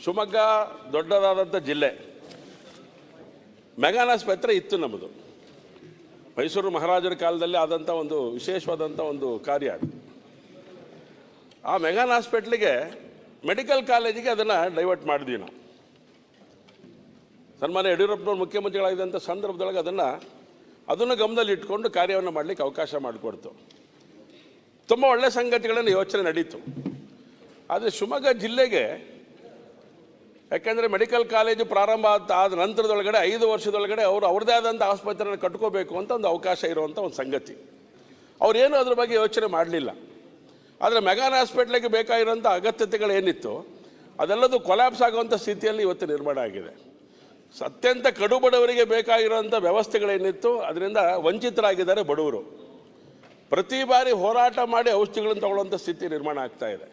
ಶಿವಮೊಗ್ಗ ದೊಡ್ಡದಾದಂಥ ಜಿಲ್ಲೆ. ಮೆಗಾನ್ ಆಸ್ಪತ್ರೆ ಇತ್ತು ನಮ್ಮದು. ಮೈಸೂರು ಮಹಾರಾಜರ ಕಾಲದಲ್ಲಿ ಆದಂಥ ಒಂದು ವಿಶೇಷವಾದಂಥ ಒಂದು ಕಾರ್ಯ ಅದು. ಆ ಮೆಗಾನ್ ಹಾಸ್ಪಿಟ್ಲಿಗೆ ಮೆಡಿಕಲ್ ಕಾಲೇಜಿಗೆ ಅದನ್ನು ಡೈವರ್ಟ್ ಮಾಡಿದ್ವಿ ನಾವು. ಸನ್ಮಾನ್ಯ ಯಡಿಯೂರಪ್ಪನವ್ರು ಮುಖ್ಯಮಂತ್ರಿಗಳಾಗಿದ್ದಂಥ ಸಂದರ್ಭದೊಳಗೆ ಅದನ್ನು ಗಮನದಲ್ಲಿ ಇಟ್ಕೊಂಡು ಕಾರ್ಯವನ್ನು ಮಾಡಲಿಕ್ಕೆ ಅವಕಾಶ ಮಾಡಿಕೊಡ್ತು. ತುಂಬ ಒಳ್ಳೆಯ ಸಂಗತಿಗಳನ್ನು ಯೋಚನೆ ನಡೀತು. ಆದರೆ ಶಿವಮೊಗ್ಗ ಜಿಲ್ಲೆಗೆ ಯಾಕೆಂದರೆ ಮೆಡಿಕಲ್ ಕಾಲೇಜು ಪ್ರಾರಂಭ ಆದ ನಂತರದೊಳಗಡೆ 5 ವರ್ಷದೊಳಗಡೆ ಅವರು ಅವ್ರದ್ದೇ ಆದಂಥ ಆಸ್ಪತ್ರೆಯನ್ನು ಕಟ್ಕೋಬೇಕು ಅಂತ ಒಂದು ಅವಕಾಶ ಇರುವಂಥ ಒಂದು ಸಂಗತಿ. ಅವರೇನು ಅದ್ರ ಬಗ್ಗೆ ಯೋಚನೆ ಮಾಡಲಿಲ್ಲ. ಆದರೆ ಮೆಗಾನ್ ಹಾಸ್ಪಿಟ್ಲಿಗೆ ಬೇಕಾಗಿರೋಂಥ ಅಗತ್ಯತೆಗಳೇನಿತ್ತು ಅದೆಲ್ಲದು ಕೊಲ್ಯಾಪ್ಸ್ ಆಗುವಂಥ ಸ್ಥಿತಿಯಲ್ಲಿ ಇವತ್ತು ನಿರ್ಮಾಣ ಆಗಿದೆ. ಅತ್ಯಂತ ಕಡು ಬಡವರಿಗೆ ಬೇಕಾಗಿರೋಂಥ ವ್ಯವಸ್ಥೆಗಳೇನಿತ್ತು ಅದರಿಂದ ವಂಚಿತರಾಗಿದ್ದಾರೆ ಬಡವರು. ಪ್ರತಿ ಬಾರಿ ಹೋರಾಟ ಮಾಡಿ ಔಷಧಿಗಳನ್ನು ತಗೊಳ್ಳುವಂಥ ಸ್ಥಿತಿ ನಿರ್ಮಾಣ ಆಗ್ತಾ ಇದೆ.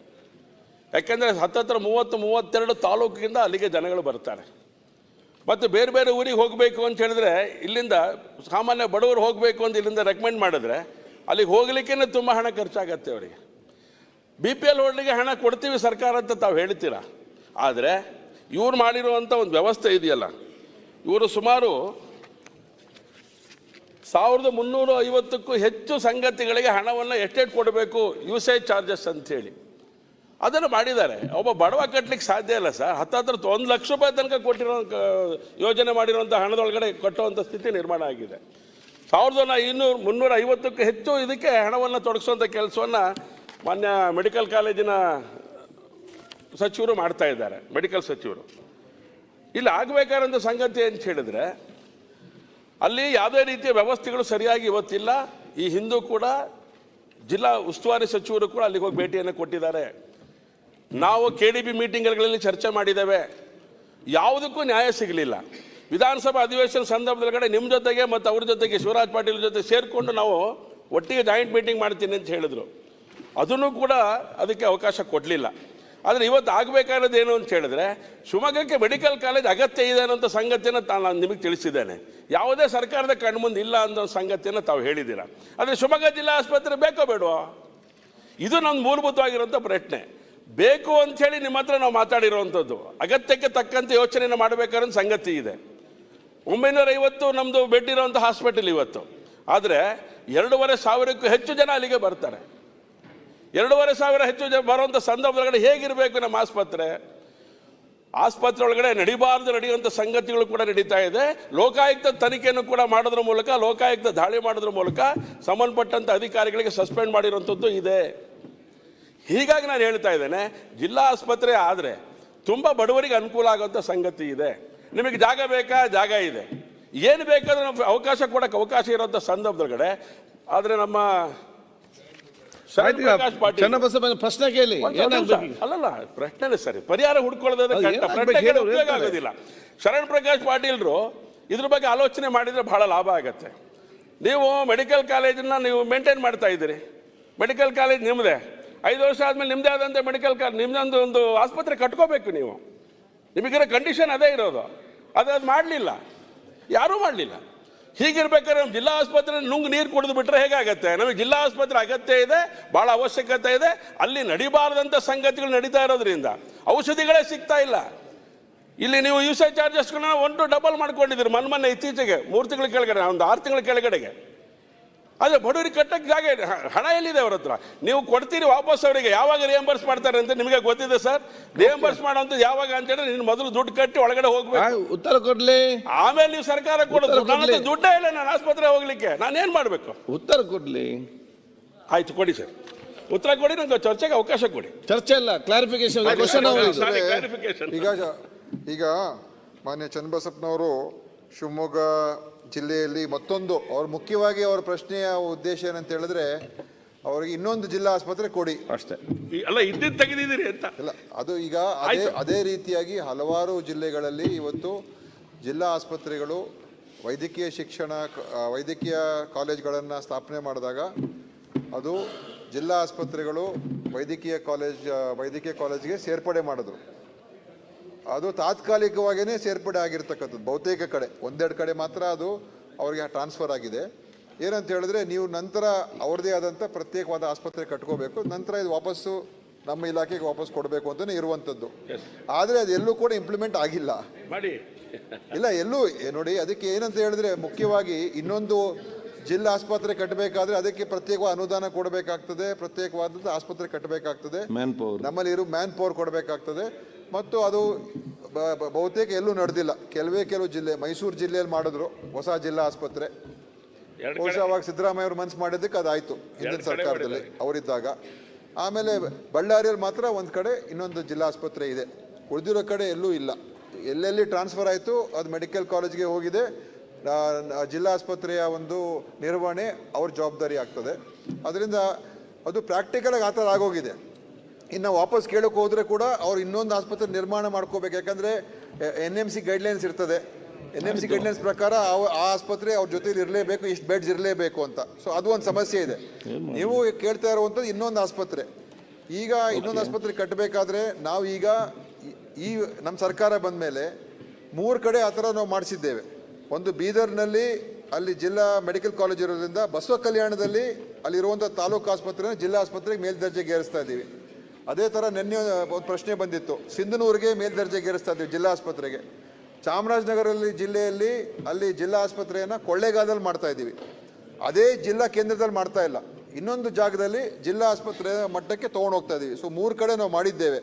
ಯಾಕೆಂದರೆ ಹತ್ತತ್ರ 30-32 ತಾಲೂಕಿಂದ ಅಲ್ಲಿಗೆ ಜನಗಳು ಬರ್ತಾರೆ. ಮತ್ತು ಬೇರೆ ಬೇರೆ ಊರಿಗೆ ಹೋಗಬೇಕು ಅಂತ ಹೇಳಿದ್ರೆ ಇಲ್ಲಿಂದ ಸಾಮಾನ್ಯ ಬಡವರು ಹೋಗಬೇಕು ಅಂತ ಇಲ್ಲಿಂದ ರೆಕಮೆಂಡ್ ಮಾಡಿದ್ರೆ ಅಲ್ಲಿಗೆ ಹೋಗಲಿಕ್ಕೇ ತುಂಬ ಹಣ ಖರ್ಚಾಗತ್ತೆ ಅವರಿಗೆ. BPL ಹೋಟ್ಲಿಗೆ ಹಣ ಕೊಡ್ತೀವಿ ಸರ್ಕಾರ ಅಂತ ತಾವು ಹೇಳ್ತೀರ. ಆದರೆ ಇವ್ರು ಮಾಡಿರುವಂಥ ಒಂದು ವ್ಯವಸ್ಥೆ ಇದೆಯಲ್ಲ, ಇವರು ಸುಮಾರು 1350ಕ್ಕೂ ಹೆಚ್ಚು ಸಂಗತಿಗಳಿಗೆ ಹಣವನ್ನು ಎಷ್ಟೆಷ್ಟು ಕೊಡಬೇಕು ಯೂಸೇಜ್ ಚಾರ್ಜಸ್ ಅಂಥೇಳಿ ಅದನ್ನು ಮಾಡಿದ್ದಾರೆ. ಒಬ್ಬ ಬಡವ ಕಟ್ಟಲಿಕ್ಕೆ ಸಾಧ್ಯ ಇಲ್ಲ ಸರ್. ಹತ್ತತ್ರ 1 ಲಕ್ಷ ರೂಪಾಯಿ ತನಕ ಕೊಟ್ಟಿರೋ ಯೋಜನೆ ಮಾಡಿರುವಂಥ ಹಣದೊಳಗಡೆ ಕಟ್ಟುವಂಥ ಸ್ಥಿತಿ ನಿರ್ಮಾಣ ಆಗಿದೆ. 350ಕ್ಕೂ ಹೆಚ್ಚು ಇದಕ್ಕೆ ಹಣವನ್ನು ತೊಡಗಿಸುವಂಥ ಕೆಲಸವನ್ನು ಮಾನ್ಯ ಮೆಡಿಕಲ್ ಕಾಲೇಜಿನ ಸಚಿವರು ಮಾಡ್ತಾ ಇದ್ದಾರೆ. ಮೆಡಿಕಲ್ ಸಚಿವರು ಇಲ್ಲಿ ಆಗಬೇಕಾದಂಥ ಸಂಗತಿ ಅಂತ ಹೇಳಿದ್ರೆ ಅಲ್ಲಿ ಯಾವುದೇ ರೀತಿಯ ವ್ಯವಸ್ಥೆಗಳು ಸರಿಯಾಗಿ ಇವತ್ತಿಲ್ಲ. ಈ ಹಿಂದೂ ಕೂಡ ಜಿಲ್ಲಾ ಉಸ್ತುವಾರಿ ಸಚಿವರು ಕೂಡ ಅಲ್ಲಿಗೆ ಹೋಗಿ ಭೇಟಿಯನ್ನು ಕೊಟ್ಟಿದ್ದಾರೆ. ನಾವು KDB ಮೀಟಿಂಗ್ಗಳಲ್ಲಿ ಚರ್ಚೆ ಮಾಡಿದ್ದೇವೆ. ಯಾವುದಕ್ಕೂ ನ್ಯಾಯ ಸಿಗಲಿಲ್ಲ. ವಿಧಾನಸಭಾ ಅಧಿವೇಶನ ಸಂದರ್ಭದೊಳಗಡೆ ನಿಮ್ಮ ಜೊತೆಗೆ ಮತ್ತು ಅವ್ರ ಜೊತೆಗೆ ಶಿವರಾಜ್ ಪಾಟೀಲ್ ಜೊತೆ ಸೇರಿಕೊಂಡು ನಾವು ಒಟ್ಟಿಗೆ ಜಾಯಿಂಟ್ ಮೀಟಿಂಗ್ ಮಾಡ್ತೀನಿ ಅಂತ ಹೇಳಿದರು. ಅದನ್ನು ಕೂಡ ಅದಕ್ಕೆ ಅವಕಾಶ ಕೊಡಲಿಲ್ಲ. ಆದರೆ ಇವತ್ತು ಆಗಬೇಕಾಗಿರೋದು ಏನು ಅಂತ ಹೇಳಿದ್ರೆ ಶಿವಮೊಗ್ಗಕ್ಕೆ ಮೆಡಿಕಲ್ ಕಾಲೇಜ್ ಅಗತ್ಯ ಇದೆ ಅನ್ನೋಂಥ ಸಂಗತಿಯನ್ನು ನಾನು ನಿಮಗೆ ತಿಳಿಸಿದ್ದೇನೆ. ಯಾವುದೇ ಸರ್ಕಾರದ ಕಣ್ಮುಂದೆ ಇಲ್ಲ ಅನ್ನೋ ಸಂಗತಿಯನ್ನು ತಾವು ಹೇಳಿದ್ದೀರಾ. ಆದರೆ ಶಿವಮೊಗ್ಗ ಜಿಲ್ಲಾ ಆಸ್ಪತ್ರೆ ಬೇಕೋ ಬೇಡವೋ? ಇದು ನಮ್ಮ ಮೂಲಭೂತವಾಗಿರುವಂಥ ಪ್ರಶ್ನೆ. ಬೇಕು ಅಂಥೇಳಿ ನಿಮ್ಮ ಹತ್ರ ನಾವು ಮಾತಾಡಿರುವಂಥದ್ದು. ಅಗತ್ಯಕ್ಕೆ ತಕ್ಕಂತೆ ಯೋಚನೆಯನ್ನು ಮಾಡಬೇಕಾದ ಸಂಗತಿ ಇದೆ. 950 ನಮ್ಮದು ಬೆಡ್ ಇರೋವಂಥ ಹಾಸ್ಪಿಟಲ್ ಇವತ್ತು. ಆದರೆ 2500ಕ್ಕೂ ಹೆಚ್ಚು ಜನ ಅಲ್ಲಿಗೆ ಬರ್ತಾರೆ. 2500 ಹೆಚ್ಚು ಜನ ಬರುವಂಥ ಸಂದರ್ಭದೊಳಗಡೆ ಹೇಗಿರಬೇಕು ನಮ್ಮ ಆಸ್ಪತ್ರೆ ಒಳಗಡೆ ನಡೆಯುವಂಥ ಸಂಗತಿಗಳು ಕೂಡ ನಡೀತಾ ಇದೆ. ಲೋಕಾಯುಕ್ತ ತನಿಖೆಯನ್ನು ಕೂಡ ಮಾಡೋದ್ರ ಮೂಲಕ, ಲೋಕಾಯುಕ್ತ ದಾಳಿ ಮಾಡೋದ್ರ ಮೂಲಕ ಸಂಬಂಧಪಟ್ಟಂಥ ಅಧಿಕಾರಿಗಳಿಗೆ ಸಸ್ಪೆಂಡ್ ಮಾಡಿರುವಂಥದ್ದು ಇದೆ. ಹೀಗಾಗಿ ನಾನು ಹೇಳ್ತಾ ಇದ್ದೇನೆ, ಜಿಲ್ಲಾ ಆಸ್ಪತ್ರೆ ಆದರೆ ತುಂಬ ಬಡವರಿಗೆ ಅನುಕೂಲ ಆಗುವಂಥ ಸಂಗತಿ ಇದೆ. ನಿಮಗೆ ಜಾಗ ಬೇಕಾ? ಜಾಗ ಇದೆ. ಏನು ಬೇಕಾದರೂ ನಾವು ಅವಕಾಶ ಕೊಡೋಕ್ಕೆ ಅವಕಾಶ ಇರೋಂಥ ಸಂದರ್ಭದೊಳಗಡೆ. ಆದರೆ ನಮ್ಮ ಪ್ರಶ್ನೆ ಕೇಳಿ. ಅಲ್ಲಲ್ಲ, ಪ್ರಶ್ನೆ ಸರಿ, ಪರಿಹಾರ ಹುಡ್ಕೊಳ್ಳೋದ್ರೆ ಉಪಯೋಗ ಆಗೋದಿಲ್ಲ. ಶರಣ್ ಪ್ರಕಾಶ್ ಪಾಟೀಲ್ರು ಇದ್ರ ಬಗ್ಗೆ ಆಲೋಚನೆ ಮಾಡಿದರೆ ಬಹಳ ಲಾಭ ಆಗತ್ತೆ. ನೀವು ಮೆಡಿಕಲ್ ಕಾಲೇಜನ್ನ ನೀವು ಮೇಂಟೈನ್ ಮಾಡ್ತಾ ಇದ್ದೀರಿ. ಮೆಡಿಕಲ್ ಕಾಲೇಜ್ ನಿಮ್ಮದೇ. 5 ವರ್ಷ ಆದಮೇಲೆ ನಿಮ್ಮದೇ ಆದಂಥ ಮೆಡಿಕಲ್ ನಿಮ್ಮದೊಂದು ಒಂದು ಆಸ್ಪತ್ರೆ ಕಟ್ಕೋಬೇಕು. ನೀವು ನಿಮಗಿರೋ ಕಂಡೀಷನ್ ಅದೇ ಇರೋದು. ಅದು ಮಾಡಲಿಲ್ಲ, ಯಾರೂ ಮಾಡಲಿಲ್ಲ. ಹೀಗಿರ್ಬೇಕಾದ್ರೆ ನಮ್ಮ ಜಿಲ್ಲಾ ಆಸ್ಪತ್ರೆ ನುಂಗು ನೀರು ಕುಡಿದು ಬಿಟ್ಟರೆ ಹೇಗಾಗತ್ತೆ? ನಮಗೆ ಜಿಲ್ಲಾ ಆಸ್ಪತ್ರೆ ಅಗತ್ಯ ಇದೆ, ಭಾಳ ಅವಶ್ಯಕತೆ ಇದೆ. ಅಲ್ಲಿ ನಡಿಬಾರದಂಥ ಸಂಗತಿಗಳು ನಡೀತಾ ಇರೋದ್ರಿಂದ ಔಷಧಿಗಳೇ ಸಿಗ್ತಾ ಇಲ್ಲ. ಇಲ್ಲಿ ನೀವು ಯೂಸೇಜ್ ಚಾರ್ಜಸ್ಗಳನ್ನ 1 ಡಬಲ್ ಮಾಡ್ಕೊಂಡಿದ್ದೀರಿ ಮೊನ್ನೆ ಇತ್ತೀಚೆಗೆ 3 ತಿಂಗಳ ಕೆಳಗಡೆ, ಒಂದು 6 ತಿಂಗಳ ಕೆಳಗಡೆಗೆ. ಆದರೆ ಬಡವರಿಗೆ ಕಟ್ಟಕ್ಕೆ ಜಾಗ ಇದೆ, ಹಣ ಎಲ್ಲಿದೆ ಅವ್ರ ಹತ್ರ? ನೀವು ಕೊಡ್ತೀರಿ ವಾಪಸ್ ಅವರಿಗೆ. ಯಾವಾಗ ರಿಯಂಬರ್ಸ್ ಮಾಡ್ತಾರೆ ಅಂತ ನಿಮಗೆ ಗೊತ್ತಿದೆ ಸರ್? ರಿಯಂಬರ್ಸ್ ಮಾಡೋಂಥದ್ದು ಯಾವಾಗ ಅಂತ ಹೇಳಿದ್ರೆ ನೀನು ಮೊದಲು ದುಡ್ಡು ಕಟ್ಟಿ ಒಳಗಡೆ ಹೋಗ್ಬೇಕು, ಉತ್ತರ ಕೊಡ್ಲಿ. ಆಮೇಲೆ ನೀವು ಸರ್ಕಾರ ಕೊಡೋದು. ನನ್ನ ದುಡ್ಡೇ ಇಲ್ಲ ನಾನು ಆಸ್ಪತ್ರೆ ಹೋಗ್ಲಿಕ್ಕೆ, ನಾನೇನು ಮಾಡಬೇಕು? ಉತ್ತರ ಕೊಡ್ಲಿ. ಆಯ್ತು, ಕೊಡಿ ಸರ್, ಉತ್ತರ ಕೊಡಿ. ನಂಗೆ ಚರ್ಚೆಗೆ ಅವಕಾಶ ಕೊಡಿ. ಚರ್ಚೆ ಇಲ್ಲ, ಕ್ಲಾರಿಫಿಕೇಶನ್. ಈಗ ಮಾನ್ಯ ಚನ್ನಬಸಪ್ಪನವರು ಶಿವಮೊಗ್ಗ ಜಿಲ್ಲೆಯಲ್ಲಿ ಮತ್ತೊಂದು ಅವ್ರ ಮುಖ್ಯವಾಗಿ ಅವರ ಪ್ರಶ್ನೆಯ ಉದ್ದೇಶ ಏನಂತ ಹೇಳಿದ್ರೆ ಅವರಿಗೆ ಇನ್ನೊಂದು ಜಿಲ್ಲಾ ಆಸ್ಪತ್ರೆ ಕೊಡಿ ಅಷ್ಟೇ. ಅಲ್ಲ, ಇದ್ದಿದ್ದು ತೆಗೆದಿದ್ದೀರಿ ಅಂತ ಇಲ್ಲ. ಅದು ಈಗ ಅದೇ ರೀತಿಯಾಗಿ ಹಲವಾರು ಜಿಲ್ಲೆಗಳಲ್ಲಿ ಇವತ್ತು ಜಿಲ್ಲಾ ಆಸ್ಪತ್ರೆಗಳು ವೈದ್ಯಕೀಯ ಕಾಲೇಜ್ಗಳನ್ನು ಸ್ಥಾಪನೆ ಮಾಡಿದಾಗ ಅದು ಜಿಲ್ಲಾ ಆಸ್ಪತ್ರೆಗಳು ವೈದ್ಯಕೀಯ ಕಾಲೇಜ್ಗೆ ಸೇರ್ಪಡೆ ಮಾಡಿದ್ರು. ಅದು ತಾತ್ಕಾಲಿಕವಾಗಿಯೇ ಸೇರ್ಪಡೆ ಆಗಿರ್ತಕ್ಕಂಥದ್ದು. ಬಹುತೇಕ ಕಡೆ, 1-2 ಕಡೆ ಮಾತ್ರ ಅದು ಅವರಿಗೆ ಟ್ರಾನ್ಸ್ಫರ್ ಆಗಿದೆ. ಏನಂತ ಹೇಳಿದ್ರೆ ನೀವು ನಂತರ ಅವ್ರದ್ದೇ ಆದಂಥ ಪ್ರತ್ಯೇಕವಾದ ಆಸ್ಪತ್ರೆ ಕಟ್ಕೋಬೇಕು, ನಂತರ ಇದು ವಾಪಸ್ಸು ನಮ್ಮ ಇಲಾಖೆಗೆ ವಾಪಸ್ ಕೊಡಬೇಕು ಅಂತಲೇ ಇರುವಂಥದ್ದು. ಆದರೆ ಅದೆಲ್ಲೂ ಕೂಡ ಇಂಪ್ಲಿಮೆಂಟ್ ಆಗಿಲ್ಲ ಮಾಡಿ. ಇಲ್ಲ ಎಲ್ಲೂ ನೋಡಿ, ಅದಕ್ಕೆ ಏನಂತ ಹೇಳಿದ್ರೆ ಮುಖ್ಯವಾಗಿ ಇನ್ನೊಂದು ಜಿಲ್ಲಾ ಆಸ್ಪತ್ರೆ ಕಟ್ಟಬೇಕಾದ್ರೆ ಅದಕ್ಕೆ ಪ್ರತ್ಯೇಕವಾದ ಅನುದಾನ ಕೊಡಬೇಕಾಗ್ತದೆ, ಪ್ರತ್ಯೇಕವಾದ ಆಸ್ಪತ್ರೆ ಕಟ್ಟಬೇಕಾಗ್ತದೆ, ನಮ್ಮಲ್ಲಿ ಮ್ಯಾನ್ ಪವರ್ ಕೊಡಬೇಕಾಗ್ತದೆ. ಮತ್ತು ಅದು ಬಹುತೇಕ ಎಲ್ಲೂ ನಡೆದಿಲ್ಲ. ಕೆಲವು ಜಿಲ್ಲೆ, ಮೈಸೂರು ಜಿಲ್ಲೆಯಲ್ಲಿ ಮಾಡಿದ್ರು ಹೊಸ ಜಿಲ್ಲಾ ಆಸ್ಪತ್ರೆ. ಬಹುಶಃ ಅವಾಗ ಸಿದ್ದರಾಮಯ್ಯ ಅವರು ಮನಸ್ಸು ಮಾಡಿದ್ದಕ್ಕೆ ಅದಾಯಿತು ಹಿಂದಿನ ಸರ್ಕಾರದಲ್ಲಿ ಅವರಿದ್ದಾಗ. ಆಮೇಲೆ ಬಳ್ಳಾರಿಯಲ್ಲಿ ಮಾತ್ರ ಒಂದು ಕಡೆ ಇನ್ನೊಂದು ಜಿಲ್ಲಾ ಆಸ್ಪತ್ರೆ ಇದೆ, ಉಳಿದಿರೋ ಕಡೆ ಎಲ್ಲೂ ಇಲ್ಲ. ಎಲ್ಲೆಲ್ಲಿ ಟ್ರಾನ್ಸ್ಫರ್ ಆಯಿತು ಅದು ಮೆಡಿಕಲ್ ಕಾಲೇಜ್ಗೆ ಹೋಗಿದೆ. ಜಿಲ್ಲಾ ಆಸ್ಪತ್ರೆಯ ಒಂದು ನಿರ್ವಹಣೆ ಅವ್ರ ಜವಾಬ್ದಾರಿ ಆಗ್ತದೆ. ಅದರಿಂದ ಅದು ಪ್ರಾಕ್ಟಿಕಲಾಗಿ ಆ ಥರ ಆಗೋಗಿದೆ. ಇನ್ನು ವಾಪಸ್ ಕೇಳೋಕೆ ಹೋದರೆ ಕೂಡ ಅವ್ರು ಇನ್ನೊಂದು ಆಸ್ಪತ್ರೆ ನಿರ್ಮಾಣ ಮಾಡ್ಕೋಬೇಕು. ಯಾಕಂದರೆ NMC ಗೈಡ್ಲೈನ್ಸ್ ಇರ್ತದೆ. NMC ಗೈಡ್ಲೈನ್ಸ್ ಪ್ರಕಾರ ಆ ಆಸ್ಪತ್ರೆ ಅವ್ರ ಜೊತೆಲಿ ಇರಲೇಬೇಕು, ಇಷ್ಟು ಬೆಡ್ಸ್ ಇರಲೇಬೇಕು ಅಂತ. ಸೊ ಅದು ಒಂದು ಸಮಸ್ಯೆ ಇದೆ. ನೀವು ಕೇಳ್ತಾ ಇರುವಂಥದ್ದು ಇನ್ನೊಂದು ಆಸ್ಪತ್ರೆ. ಈಗ ಇನ್ನೊಂದು ಆಸ್ಪತ್ರೆ ಕಟ್ಟಬೇಕಾದ್ರೆ ನಾವು ಈಗ ಈ ನಮ್ಮ ಸರ್ಕಾರ ಬಂದ ಮೇಲೆ 3 ಕಡೆ ಆ ಥರ ನಾವು ಮಾಡಿಸಿದ್ದೇವೆ. ಒಂದು ಬೀದರ್ನಲ್ಲಿ, ಅಲ್ಲಿ ಜಿಲ್ಲಾ ಮೆಡಿಕಲ್ ಕಾಲೇಜ್ ಇರೋದ್ರಿಂದ ಬಸವ ಕಲ್ಯಾಣದಲ್ಲಿ ಅಲ್ಲಿರುವಂಥ ತಾಲೂಕು ಆಸ್ಪತ್ರೆನ ಜಿಲ್ಲಾ ಆಸ್ಪತ್ರೆಗೆ ಮೇಲ್ದರ್ಜೆಗೆ ಏರಿಸ್ತಾ ಇದ್ದೀವಿ. ಅದೇ ಥರ ನಿನ್ನೆ ಒಂದು ಪ್ರಶ್ನೆ ಬಂದಿತ್ತು, ಸಿಂಧನೂರಿಗೆ ಮೇಲ್ದರ್ಜೆಗೆ ಏರಿಸ್ತಾ ಇದ್ದೀವಿ ಜಿಲ್ಲಾ ಆಸ್ಪತ್ರೆಗೆ. ಚಾಮರಾಜನಗರಲ್ಲಿ ಜಿಲ್ಲೆಯಲ್ಲಿ ಅಲ್ಲಿ ಜಿಲ್ಲಾ ಆಸ್ಪತ್ರೆಯನ್ನು ಕೊಳ್ಳೇಗಾಲದಲ್ಲಿ ಮಾಡ್ತಾ ಇದ್ದೀವಿ. ಅದೇ ಜಿಲ್ಲಾ ಕೇಂದ್ರದಲ್ಲಿ ಮಾಡ್ತಾ ಇಲ್ಲ, ಇನ್ನೊಂದು ಜಾಗದಲ್ಲಿ ಜಿಲ್ಲಾ ಆಸ್ಪತ್ರೆ ಮಟ್ಟಕ್ಕೆ ತೊಗೊಂಡು ಹೋಗ್ತಾ ಇದ್ದೀವಿ. ಸೊ 3 ಕಡೆ ನಾವು ಮಾಡಿದ್ದೇವೆ.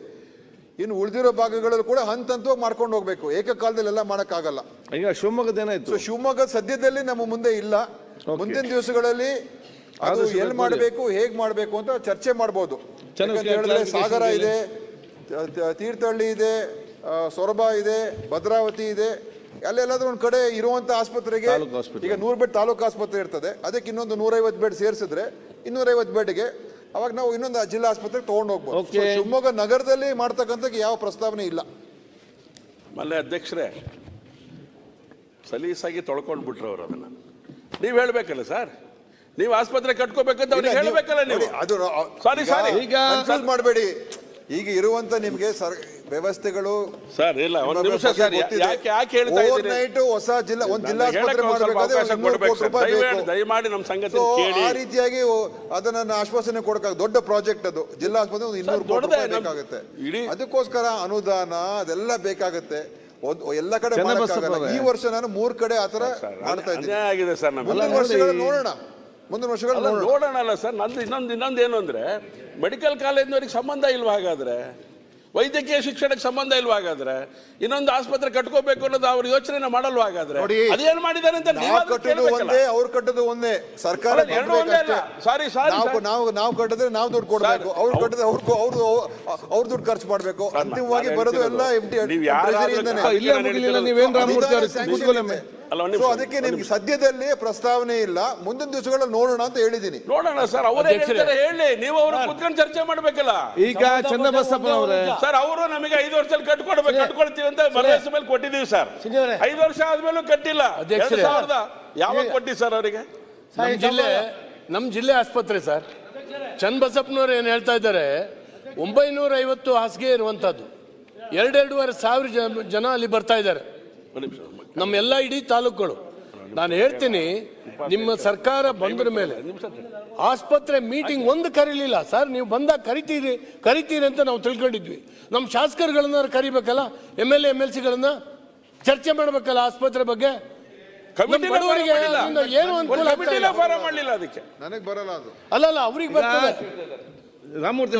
ಇನ್ನು ಉಳಿದಿರೋ ಭಾಗಗಳಲ್ಲೂ ಕೂಡ ಹಂತವಾಗಿ ಮಾಡ್ಕೊಂಡು ಹೋಗ್ಬೇಕು, ಏಕಕಾಲದಲ್ಲಿ ಎಲ್ಲ ಮಾಡೋಕ್ಕಾಗಲ್ಲ. ಈಗ ಶಿವಮೊಗ್ಗದ ಏನಾಯ್ತು? ಸೊ ಶಿವಮೊಗ್ಗ ಸದ್ಯದಲ್ಲಿ ನಮ್ಮ ಮುಂದೆ ಇಲ್ಲ. ಮುಂದಿನ ದಿವಸಗಳಲ್ಲಿ ಅದು ಎಲ್ಲಿ ಮಾಡಬೇಕು, ಹೇಗೆ ಮಾಡಬೇಕು ಅಂತ ಚರ್ಚೆ ಮಾಡ್ಬೋದು. ಹೇಳಿದ್ರೆ ಸಾಗರ ಇದೆ, ತೀರ್ಥಹಳ್ಳಿ ಇದೆ, ಸೊರಬ ಇದೆ, ಭದ್ರಾವತಿ ಇದೆ, ಅಲ್ಲೆಲ್ಲಾದ್ರೂ ಒಂದು ಕಡೆ ಇರುವಂತ ಆಸ್ಪತ್ರೆಗೆ ಈಗ 100 ಬೆಡ್ ತಾಲೂಕು ಆಸ್ಪತ್ರೆ ಇರ್ತದೆ, ಅದಕ್ಕೆ ಇನ್ನೊಂದು 150 ಬೆಡ್ ಸೇರಿಸಿದ್ರೆ 250 ಬೆಡ್ಗೆ ಅವಾಗ ನಾವು ಇನ್ನೊಂದು ಜಿಲ್ಲಾ ಆಸ್ಪತ್ರೆಗೆ ತಗೊಂಡು ಹೋಗ್ಬೋದು. ಶಿವಮೊಗ್ಗ ನಗರದಲ್ಲಿ ಮಾಡ್ತಕ್ಕಂಥ ಯಾವ ಪ್ರಸ್ತಾವನೆ ಇಲ್ಲ. ಮಲ್ಲೆ ಅಧ್ಯಕ್ಷರೇ, ಸಲೀಸಾಗಿ ತೊಳ್ಕೊಂಡು ಬಿಟ್ರು ಅವರು. ಅದನ್ನ ನೀವು ಹೇಳ್ಬೇಕಲ್ಲ ಸರ್, ನೀವು ಆಸ್ಪತ್ರೆ ಕಟ್ಕೋಬೇಕಂತ ಅವ್ರಿಗೆ ಹೇಳ್ಬೇಕಲ್ಲ ನೀವು. ಅದು ಸಾರಿ ಈಗ ಮಾಡಬೇಡಿ. ಈಗ ಇರುವಂತ ನಿಮ್ಗೆ ವ್ಯವಸ್ಥೆಗಳು ಸರ್ ಇಲ್ಲ, ಒಂದು ನಿಮಿಷ ಸರ್, ಯಾಕೆ ಹೇಳ್ತಾ ಇದ್ದೀರಿ? ಹೊಸ ಜಿಲ್ಲಾ ಒಂದು ಜಿಲ್ಲಾ ಆಸ್ಪತ್ರೆ ಮಾಡಬೇಕಾದ್ರೆ ದಯಮಾಡಿ ನಮ್ಮ ಸಂಗತಿ ಕೇಳಿ. ಆ ರೀತಿಯಾಗಿ ಅದನ್ನ ಆಶ್ವಾಸನೆ ಕೊಡಕ ದೊಡ್ಡ ಪ್ರಾಜೆಕ್ಟ್ ಅದು. ಜಿಲ್ಲಾ ಆಸ್ಪತ್ರೆ 200 ಕೋಟಿ ರೂಪಾಯಿ ಬೇಕಾಗುತ್ತೆ. ಅದಕ್ಕೋಸ್ಕರ ಅನುದಾನ ಅದೆಲ್ಲ ಬೇಕಾಗುತ್ತೆ. ಎಲ್ಲ ಕಡೆ ಈ ವರ್ಷ ನಾನು 3 ಕಡೆ ಆತರ ಮಾಡ್ತಾ ಇದ್ದೀನಿ. ಆಗಿದೆ ಸರ್. ಮುಂದಿನ ವರ್ಷಗಳಲ್ಲಿ ನೋಡೋಣ, ಮುಂದಿನ ವರ್ಷಗಳಲ್ಲಿ ನೋಡೋಣ ಅಲ್ಲ ಸರ್. ನಂದು ಇನ್ನೊಂದು ಏನು ಅಂದ್ರೆ, ಮೆಡಿಕಲ್ ಕಾಲೇಜ್ನವ್ರಿಗೆ ಸಂಬಂಧ ಇಲ್ವಾ ಹಾಗಾದ್ರೆ? ವೈದ್ಯಕೀಯ ಶಿಕ್ಷಣಕ್ಕೆ ಸಂಬಂಧ ಇಲ್ವಾ ಹಾಗಾದ್ರೆ? ಇನ್ನೊಂದು ಆಸ್ಪತ್ರೆ ಕಟ್ಕೋಬೇಕು ಅನ್ನೋದು ಅವ್ರ ಯೋಚನೆ ಮಾಡಲ್ವಾ ಹಾಗಾದ್ರೆ? ಅದೇನ್ ಮಾಡಿದಾರೆ ಅಂತ ಅವ್ರು ಕಟ್ಟೋದು ಒಂದೇ, ಸರ್ಕಾರ ನಾವು ಕಟ್ಟಿದ್ರೆ ನಾವು ದುಡ್ಡು ಕೊಡ್ಬೇಕು, ಅವ್ರು ಕಟ್ಟಿದ್ರೆ ಅವ್ರು ದುಡ್ಡು ಖರ್ಚು ಮಾಡ್ಬೇಕು. ಅಂತಿಮವಾಗಿ ಬರೋದು ಎಲ್ಲ ಅದಕ್ಕೆ ನಿಮ್ಗೆ ಸದ್ಯದಲ್ಲಿ ಪ್ರಸ್ತಾವನೆ ಇಲ್ಲ, ಮುಂದಿನ ದಿವಸಗಳಲ್ಲಿ ನೋಡೋಣ ಅಂತ ಹೇಳಿದೀನಿ. ನೋಡೋಣ ಸರ್, ಅವರೇ ಹೇಳಿ, ನೀವು ಅವರು ಕುತ್ಕೊಂಡು ಚರ್ಚೆ ಮಾಡ್ಬೇಕಲ್ಲ. ಈಗ ಚನ್ನಬಸಪ್ಪ ಅವರೇ ಸರ್, ಅವರು ನಮಗೆ 5 ವರ್ಷದಲ್ಲಿ ಕಟ್ಕೊಡ್ತೀವಿ ಅಂತ ಭರವಸೆ ಮೇಲೆ ಕೊಟ್ಟಿದ್ದೀವಿ ಸರ್. 5 ವರ್ಷ ಆದ್ಮೇಲೂ ಕಟ್ಟಿಲ್ಲ. ಯಾವಾಗ ಕೊಟ್ಟಿ ಸರ್ ಅವರಿಗೆ? ನಮ್ಮ ಜಿಲ್ಲೆ ಆಸ್ಪತ್ರೆ ಸರ್, ಚನ್ನಬಸಪ್ಪನವ್ರು ಏನ್ ಹೇಳ್ತಾ ಇದ್ದಾರೆ, 950 ಹಾಸಿಗೆ ಇರುವಂತದ್ದು, 2-2.5 ಸಾವಿರ ಜನ ಅಲ್ಲಿ ಬರ್ತಾ ಇದ್ದಾರೆ, ನಮ್ಮೆಲ್ಲ ಇಡೀ ತಾಲೂಕುಗಳು. ನಾನು ಹೇಳ್ತೀನಿ, ನಿಮ್ಮ ಸರ್ಕಾರ ಬಂದ್ರ ಮೇಲೆ ಆಸ್ಪತ್ರೆ ಮೀಟಿಂಗ್ ಒಂದು ಕರೀಲಿಲ್ಲ ಸರ್. ನೀವು ಬಂದಾಗ ಕರಿತೀರಿ ಅಂತ ನಾವು ತಿಳ್ಕೊಂಡಿದ್ವಿ. ನಮ್ಮ ಶಾಸಕರುಗಳನ್ನ ಕರಿಬೇಕಲ್ಲ, MLA MLCಗಳನ್ನ ಚರ್ಚೆ ಮಾಡ್ಬೇಕಲ್ಲ ಆಸ್ಪತ್ರೆ ಬಗ್ಗೆ. ಬಡವರಿಗೆ ಏನು ಅನುಕೂಲ ಮಾಡಲಿಲ್ಲ, ಅದಕ್ಕೆ ನನಗೆ ಬರಲ್ಲ ಅದು. ಅಲ್ಲ ಅವ್ರಿಗೆ ಬರ್ತದೆ. ರಾಮಮೂರ್ತಿ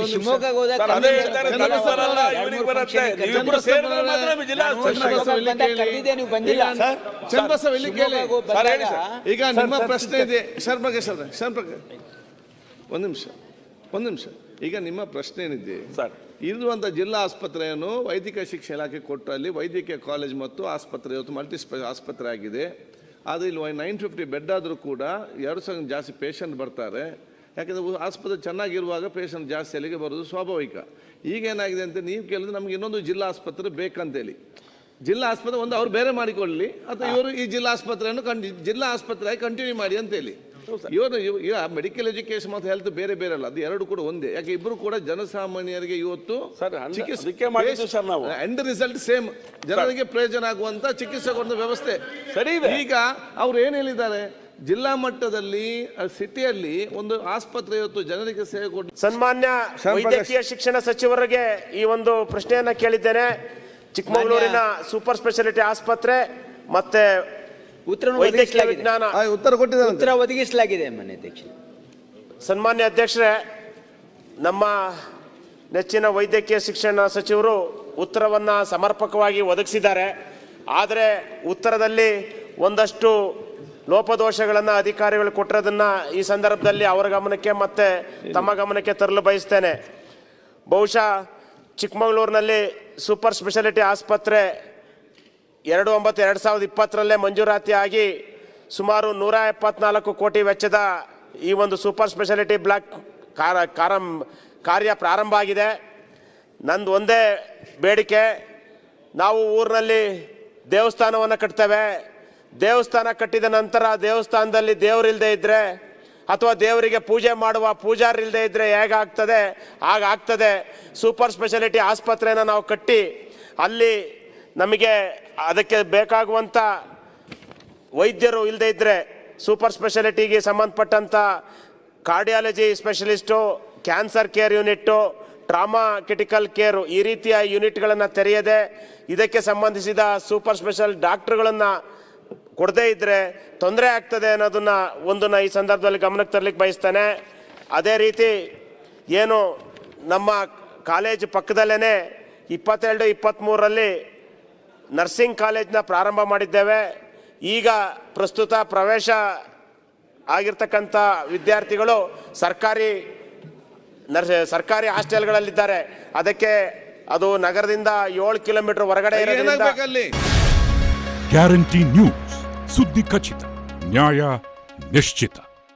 ಈಗ ನಿಮ್ಮ ಪ್ರಶ್ನೆ ಇದೆ ಶರ್ಮಗೇಶ್ ಅವ್ರೆ, ಒಂದು ನಿಮಿಷ. ಈಗ ನಿಮ್ಮ ಪ್ರಶ್ನೆ ಏನಿದೆ ಸರ್, ಇರುವಂಥ ಜಿಲ್ಲಾ ಆಸ್ಪತ್ರೆಯನ್ನು ವೈದ್ಯಕೀಯ ಶಿಕ್ಷಣ ಇಲಾಖೆ ಕೊಟ್ಟು ಅಲ್ಲಿ ವೈದ್ಯಕೀಯ ಕಾಲೇಜ್ ಮತ್ತು ಆಸ್ಪತ್ರೆ ಇವತ್ತು ಮಲ್ಟಿ ಆಸ್ಪತ್ರೆ ಆಗಿದೆ. ಅದು ಇಲ್ಲಿ 950 ಬೆಡ್ ಆದರೂ ಕೂಡ 200 ಜಾಸ್ತಿ ಪೇಷಂಟ್ ಬರ್ತಾರೆ. ಯಾಕೆಂದರೆ ಆಸ್ಪತ್ರೆ ಚೆನ್ನಾಗಿರುವಾಗ ಪೇಷಂಟ್ ಜಾಸ್ತಿ ಅಲ್ಲಿಗೆ ಬರೋದು ಸ್ವಾಭಾವಿಕ. ಈಗೇನಾಗಿದೆ ಅಂತ ನೀವು ಕೇಳಿದ್ರೆ ನಮ್ಗೆ ಇನ್ನೊಂದು ಜಿಲ್ಲಾ ಆಸ್ಪತ್ರೆ ಬೇಕಂತೇಳಿ, ಜಿಲ್ಲಾ ಆಸ್ಪತ್ರೆ ಒಂದು ಅವ್ರು ಬೇರೆ ಮಾಡಿಕೊಳ್ಳಿ, ಅಥವಾ ಇವರು ಈ ಜಿಲ್ಲಾ ಆಸ್ಪತ್ರೆಯನ್ನು ಜಿಲ್ಲಾ ಆಸ್ಪತ್ರೆಯಾಗಿ ಕಂಟಿನ್ಯೂ ಮಾಡಿ ಅಂತೇಳಿ. ಈಗ ಮೆಡಿಕಲ್ ಎಜುಕೇಶನ್ ಮತ್ತು ಹೆಲ್ತ್ ಬೇರೆ ಬೇರೆ ಅಲ್ಲ, ಅದು ಎರಡು ಕೂಡ ಒಂದೇ. ಯಾಕೆ ಇಬ್ಬರು ಕೂಡ ಜನಸಾಮಾನ್ಯರಿಗೆ ಇವತ್ತು ಎಂಡ್ ರಿಸಲ್ಟ್ ಸೇಮ್, ಜನರಿಗೆ ಪ್ರಯೋಜನ ಆಗುವಂತ ಚಿಕಿತ್ಸೆ ಕೊಡುವ ವ್ಯವಸ್ಥೆ ಸರಿ. ಈಗ ಅವ್ರು ಏನು ಹೇಳಿದ್ದಾರೆ, ಜಿಲ್ಲಾ ಮಟ್ಟದಲ್ಲಿ ಸಿಟಿಯಲ್ಲಿ ಒಂದು ಆಸ್ಪತ್ರೆ ಇವತ್ತು ಜನರಿಗೆ ಸೇವೆ ಕೊಟ್ಟು ಸನ್ಮಾನ್ಯ ವೈದ್ಯಕೀಯ ಶಿಕ್ಷಣ ಸಚಿವರಿಗೆ ಈ ಒಂದು ಪ್ರಶ್ನೆಯನ್ನ ಕೇಳಿದ್ದೇನೆ. ಚಿಕ್ಕಮಗಳೂರಿನ ಸೂಪರ್ ಸ್ಪೆಷಾಲಿಟಿ ಆಸ್ಪತ್ರೆ ಮತ್ತೆ ವೈದ್ಯಕೀಯ ವಿಜ್ಞಾನ ಉತ್ತರ ಕೊಟ್ಟಿದ್ದಾರೆ. ಉತ್ತರ ಒದಗಿಸಲಾಗಿದೆ ಮಾನ್ಯ ಅಧ್ಯಕ್ಷ. ಸನ್ಮಾನ್ಯ ಅಧ್ಯಕ್ಷರೇ, ನಮ್ಮ ನೆಚ್ಚಿನ ವೈದ್ಯಕೀಯ ಶಿಕ್ಷಣ ಸಚಿವರು ಉತ್ತರವನ್ನು ಸಮರ್ಪಕವಾಗಿ ಒದಗಿಸಿದ್ದಾರೆ. ಆದರೆ ಉತ್ತರದಲ್ಲಿ ಒಂದಷ್ಟು ಲೋಪದೋಷಗಳನ್ನು ಅಧಿಕಾರಿಗಳು ಕೊಟ್ಟಿರೋದನ್ನು ಈ ಸಂದರ್ಭದಲ್ಲಿ ಅವರ ಗಮನಕ್ಕೆ ಮತ್ತು ತಮ್ಮ ಗಮನಕ್ಕೆ ತರಲು ಬಯಸ್ತೇನೆ. ಬಹುಶಃ ಚಿಕ್ಕಮಗಳೂರಿನಲ್ಲಿ ಸೂಪರ್ ಸ್ಪೆಷಾಲಿಟಿ ಆಸ್ಪತ್ರೆ 2/9/2020 ಮಂಜೂರಾತಿ ಆಗಿ ಸುಮಾರು 174 ಕೋಟಿ ವೆಚ್ಚದ ಈ ಒಂದು ಸೂಪರ್ ಸ್ಪೆಷಾಲಿಟಿ ಬ್ಲಾಕ್ ಕಾರ್ಯ ಪ್ರಾರಂಭ ಆಗಿದೆ. ನಂದು ಒಂದೇ ಬೇಡಿಕೆ, ನಾವು ಊರಿನಲ್ಲಿ ದೇವಸ್ಥಾನವನ್ನು ಕಟ್ತೇವೆ. ದೇವಸ್ಥಾನ ಕಟ್ಟಿದ ನಂತರ ದೇವಸ್ಥಾನದಲ್ಲಿ ದೇವರಿಲ್ಲದೆ ಇದ್ದರೆ ಅಥವಾ ದೇವರಿಗೆ ಪೂಜೆ ಮಾಡುವ ಪೂಜಾರಿಲ್ಲದೆ ಇದ್ದರೆ ಹೇಗಾಗ್ತದೆ ಹಾಗಾಗ್ತದೆ. ಸೂಪರ್ ಸ್ಪೆಷಾಲಿಟಿ ಆಸ್ಪತ್ರೆನ ನಾವು ಕಟ್ಟಿ ಅಲ್ಲಿ ನಮಗೆ ಅದಕ್ಕೆ ಬೇಕಾಗುವಂಥ ವೈದ್ಯರು ಇಲ್ಲದೆ ಇದ್ದರೆ ಸೂಪರ್ ಸ್ಪೆಷಾಲಿಟಿಗೆ ಸಂಬಂಧಪಟ್ಟಂಥ cardiology specialist, cancer care unit, trauma critical care ಈ ರೀತಿಯ ಯೂನಿಟ್ಗಳನ್ನು ತೆರೆಯದೆ ಇದಕ್ಕೆ ಸಂಬಂಧಿಸಿದ ಸೂಪರ್ ಸ್ಪೆಷಲ್ ಡಾಕ್ಟರ್ಗಳನ್ನು ಕೊಡದೇ ಇದ್ದರೆ ತೊಂದರೆ ಆಗ್ತದೆ ಅನ್ನೋದನ್ನು ಈ ಸಂದರ್ಭದಲ್ಲಿ ಗಮನಕ್ಕೆ ತರಲಿಕ್ಕೆ ಬಯಸ್ತೇನೆ. ಅದೇ ರೀತಿ ಏನು ನಮ್ಮ ಕಾಲೇಜ್ ಪಕ್ಕದಲ್ಲೇ 22-23ರಲ್ಲಿ ನರ್ಸಿಂಗ್ ಕಾಲೇಜ್ನ ಪ್ರಾರಂಭ ಮಾಡಿದ್ದೇವೆ. ಈಗ ಪ್ರಸ್ತುತ ಪ್ರವೇಶ ಆಗಿರ್ತಕ್ಕಂಥ ವಿದ್ಯಾರ್ಥಿಗಳು ಸರ್ಕಾರಿ ಹಾಸ್ಟೆಲ್ಗಳಲ್ಲಿದ್ದಾರೆ. ಅದಕ್ಕೆ ಅದು ನಗರದಿಂದ 7 ಕಿಲೋಮೀಟರ್ ಹೊರಗಡೆ ಇರೋದ್ರಿಂದ ಗ್ಯಾರಂಟಿ ನ್ಯೂಸ್, ಸುದ್ದಿ ಖಚಿತ, ನ್ಯಾಯ ನಿಶ್ಚಿತ.